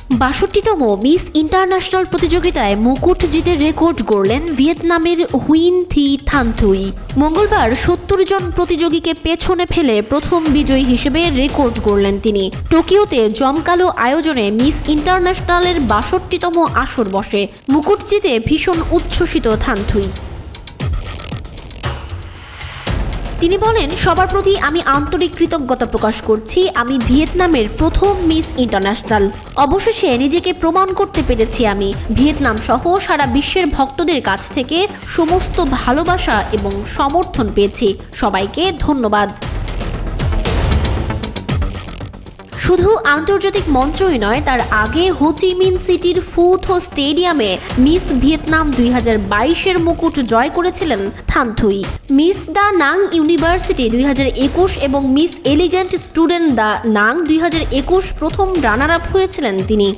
৬২তম miss international প্রতিযোগিতায় মুকুট জিতে রেকর্ড গড়লেন ভিয়েতনামের হুইন থি থান থুই। মঙ্গলবার ৭০ জন প্রতিযোগীকে পেছনে ফেলে প্রথম বিজয়ী হিসেবে রেকর্ড গড়লেন তিনি। টোকিওতে জমকালো আয়োজনে মিস ইন্টারন্যাশনালের ৬২তম আসর বসে। মুকুট জিতে ভীষণ উচ্ছ্বসিত থান থুই। তিনি বলেন, সবার প্রতি আমি আন্তরিক কৃতজ্ঞতা প্রকাশ করছি। আমি ভিয়েতনামের প্রথম মিস ইন্টারন্যাশনাল। অবশেষে নিজেকে প্রমাণ করতে পেরেছি। আমি ভিয়েতনাম সহ সারা বিশ্বের ভক্তদের কাছ থেকে সমস্ত ভালোবাসা এবং সমর্থন পেয়েছি। সবাইকে ধন্যবাদ। শুধু আন্তর্জাতিক মঞ্চই নয়, তার আগে হো চি মিন সিটির ফু থো স্টেডিয়ামে মিস ভিয়েতনাম 2022-এর মুকুট জয় করেছিলেন থান থুই। মিস দ্য নাং ইউনিভার্সিটি 2021 এবং মিস এলিগেন্ট স্টুডেন্ট দ্য নাং 2021 প্রথম রানার আপ হয়েছিলেন তিনি।